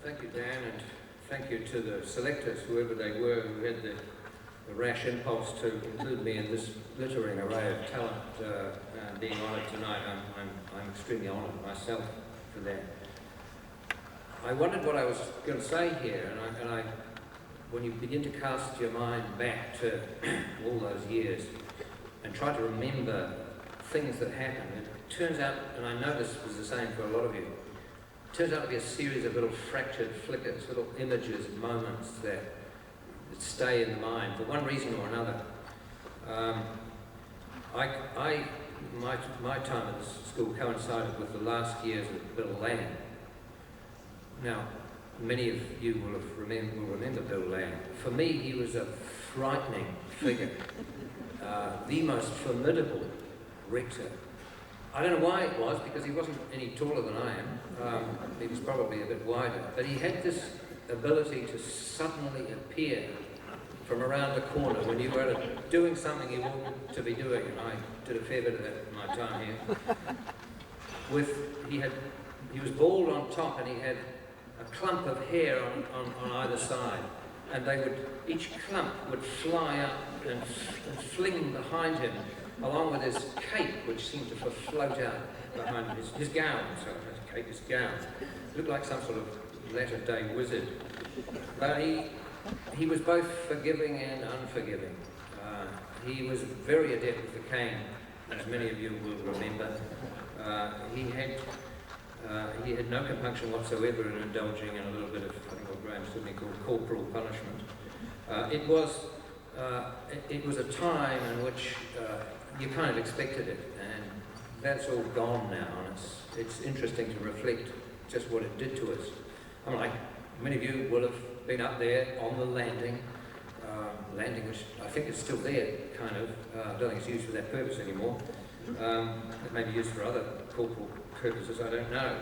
Thank you, Dan, and thank you to the selectors, whoever they were, who had the rash impulse to include me in this glittering array of talent being honoured tonight. I'm extremely honoured myself for that. I wondered what I was going to say here, and when you begin to cast your mind back to all those years and try to remember things that happened, it turns out, and I know this was the same for a lot of you, it turns out to be a series of little fractured flickers, little images, moments that stay in the mind for one reason or another. My time at the school coincided with the last years of Bill Lang. Now, many of you will remember Bill Lang. For me, he was a frightening figure, the most formidable rector. I don't know why it was, because he wasn't any taller than I am. He was probably a bit wider, but he had this ability to suddenly appear from around the corner when you were doing something you oughtn't to be doing, and I did a fair bit of that in my time here. He was bald on top, and he had a clump of hair on either side, and each clump would fly up and fling behind him, along with his cape, which seemed to float out behind him. His gown, sorry, his cape, his gown. It looked like some sort of latter-day wizard. But he was both forgiving and unforgiving. He was very adept with the cane, as many of you will remember. He had no compunction whatsoever in indulging in a little bit of, I think what Graham Sidney called corporal punishment. It was a time in which you kind of expected it, and that's all gone now, and it's interesting to reflect just what it did to us. I mean, like many of you will have been up there on the landing, which I think is still there, kind of. I don't think it's used for that purpose anymore. It may be used for other corporal purposes, I don't know.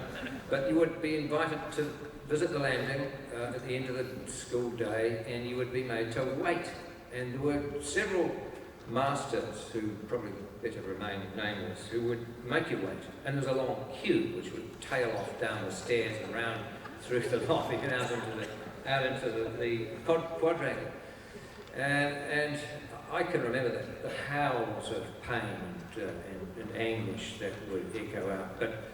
But you would be invited to visit the landing at the end of the school day, and you would be made to wait. And there were several masters, who probably better remain nameless, who would make you wait. And there was a long queue which would tail off down the stairs and round through the lobby and out into the quadrangle. And I can remember the howls of pain and anguish that would echo out. But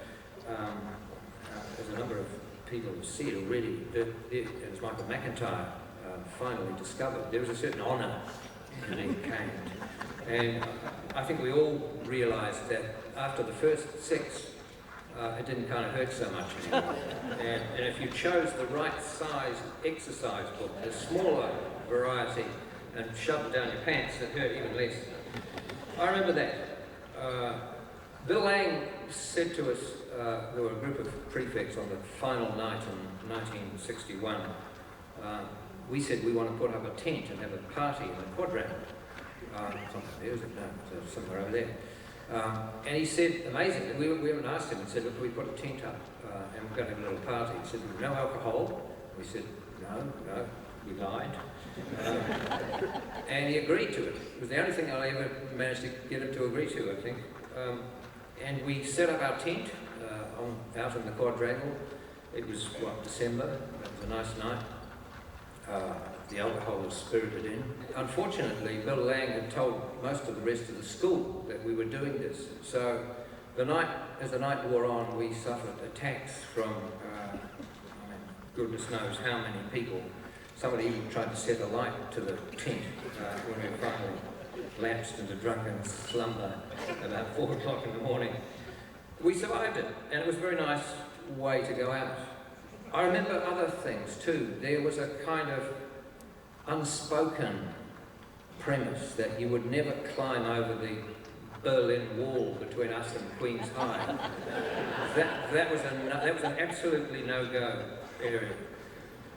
as a number of people have said already, as Michael McIntyre finally discovered, there was a certain honour in being caned. And I think we all realised that after the first 6, it didn't kind of hurt so much anymore. And if you chose the right size exercise book, the smaller variety, and shoved it down your pants, it hurt even less. I remember that. Bill Lang said to us, there were a group of prefects on the final night in 1961. We said we want to put up a tent and have a party in the quadrangle. Somewhere over there. And he said, amazingly, we haven't asked him, and said, look, we put a tent up and we're going to have a little party. He said, no alcohol? We said, no, we lied. And he agreed to it. It was the only thing I ever managed to get him to agree to, I think. And we set up our tent out in the quadrangle. It was, December. It was a nice night. The alcohol was spirited in. Unfortunately, Bill Lang had told most of the rest of the school that we were doing this. So as the night wore on, we suffered attacks from, goodness knows how many people. Somebody even tried to set a light to the tent when we finally lapsed into drunken slumber about 4 o'clock in the morning. We survived it, and it was a very nice way to go out. I remember other things too. There was a kind of unspoken premise that you would never climb over the Berlin Wall between us and Queen's High. That was an absolutely no-go area.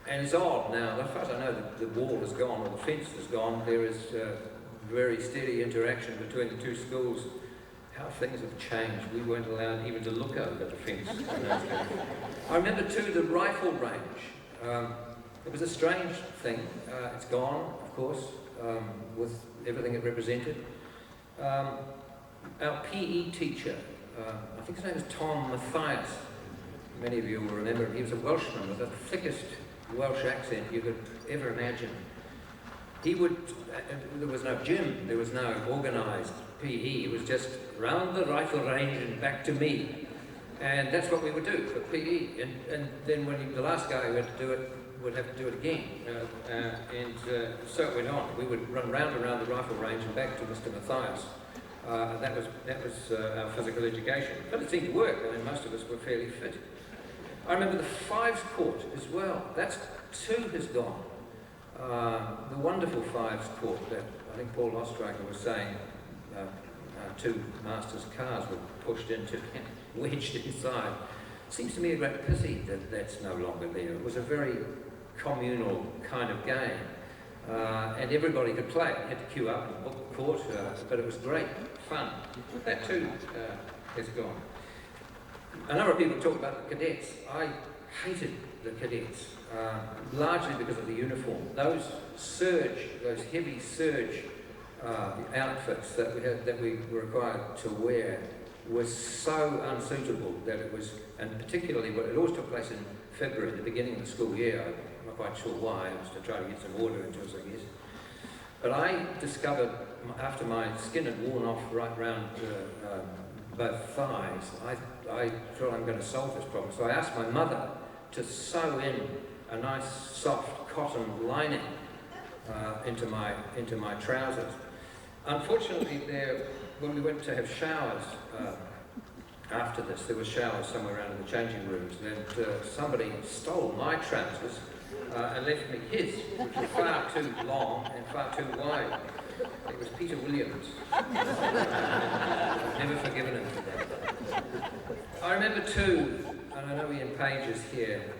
And it's odd now, as far as I know, the wall is gone, or the fence is gone. There is very steady interaction between the two schools. How things have changed. We weren't allowed even to look over the fence. I remember too the rifle range. It was a strange thing. It's gone, of course, with everything it represented. Our PE teacher, I think his name is Tom Mathias, many of you will remember him. He was a Welshman with the thickest Welsh accent you could ever imagine. He would, there was no gym, there was no organised PE, it was just round the rifle range and back to me. And that's what we would do for PE. And then when the last guy who had to do it would have to do it again. So it went on. We would run round and round the rifle range and back to Mr. Matthias. That was our physical education. But it seemed to work. I mean, most of us were fairly fit. I remember the fives court as well. That's two has gone. The wonderful fives court that I think Paul Ostraker was saying, two masters' cars were pushed into and wedged inside. It seems to me a great pity that that's no longer there. It was a very communal kind of game, and everybody could play. You had to queue up and book the court, but it was great fun. That too has gone. A number of people talk about the cadets. I hated the cadets, largely because of the uniform. Those heavy serge outfits that we were required to wear were so unsuitable that it was, and particularly it always took place in February, the beginning of the school year. I'm not quite sure why. It was to try to get some order into us, I guess. But I discovered, after my skin had worn off right round both thighs, I thought I'm going to solve this problem. So I asked my mother to sew in a nice soft cotton lining into my trousers. Unfortunately, when we went to have showers after this, there were showers somewhere around in the changing rooms, and somebody stole my trousers and left me his, which were far too long and far too wide. It was Peter Williams. I've never forgiven him for that. I remember too, and I know Ian Page is here,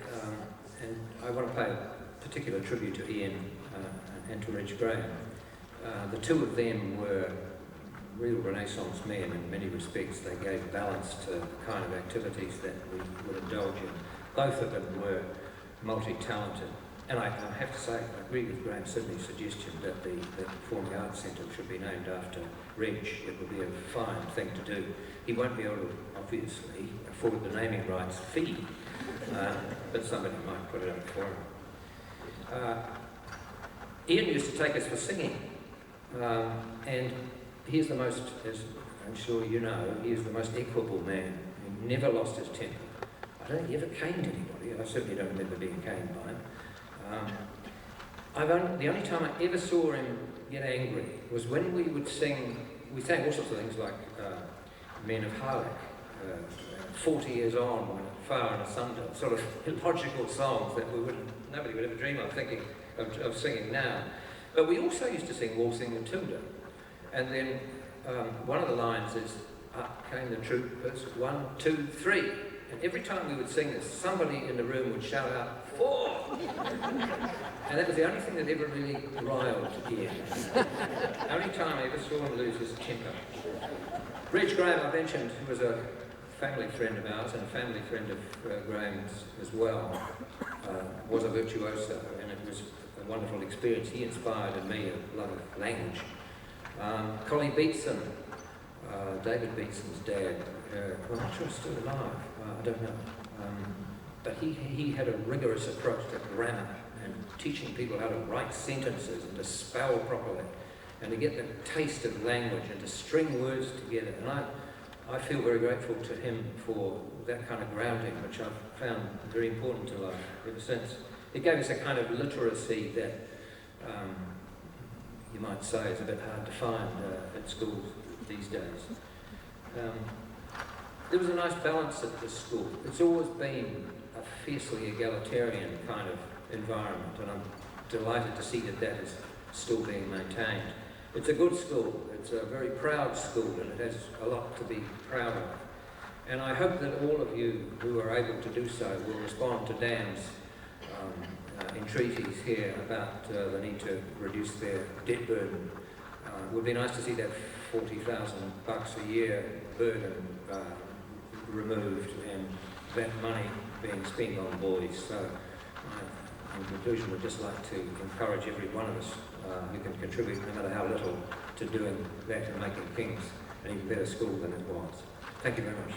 and I want to pay a particular tribute to Ian and to Reg Graham. The two of them were real Renaissance men in many respects. They gave balance to the kind of activities that we would indulge in. Both of them were multi-talented. And I have to say, I agree with Graham Sidney's suggestion that the Performing Arts Centre should be named after Reg. It would be a fine thing to do. He won't be able to, obviously, afford the naming rights fee, but somebody might put it up for him. Ian used to take us for singing, and he's the most, as I'm sure you know, he is the most equable man. He never lost his temper. I don't think he ever caned anybody. I certainly don't remember being caned by him. The only time I ever saw him get angry was when we would sing. We sang all sorts of things like Men of Harlech, 40 Years On, Far and Asunder, sort of illogical songs that nobody would ever dream of thinking of singing now. But we also used to sing Waltzing Matilda, and then one of the lines is, "Up came the troopers, 1, 2, 3." And every time we would sing this, somebody in the room would shout out, 4! And that was the only thing that ever really riled Ian. The only time I ever saw him lose his temper. Reg Graham, I mentioned, who was a family friend of ours and a family friend of Graham's as well, was a virtuoso, and it was a wonderful experience. He inspired in me a lot of language. Collie Beatson, David Beatson's dad, I'm not sure he's still alive, I don't know. But he had a rigorous approach to grammar and teaching people how to write sentences and to spell properly and to get the taste of language and to string words together. And I feel very grateful to him for that kind of grounding, which I've found very important to life ever since. It gave us a kind of literacy that you might say is a bit hard to find at schools these days. There was a nice balance at the school. It's always been a fiercely egalitarian kind of environment, and I'm delighted to see that that is still being maintained. It's a good school. It's a very proud school, and it has a lot to be proud of. And I hope that all of you who are able to do so will respond to Dan's entreaties here about the need to reduce their debt burden. It would be nice to see that $40,000 a year burden removed and that money being spent on boys. So in conclusion, we'd just like to encourage every one of us who can contribute, no matter how little, to doing that and making King's an even better school than it was. Thank you very much.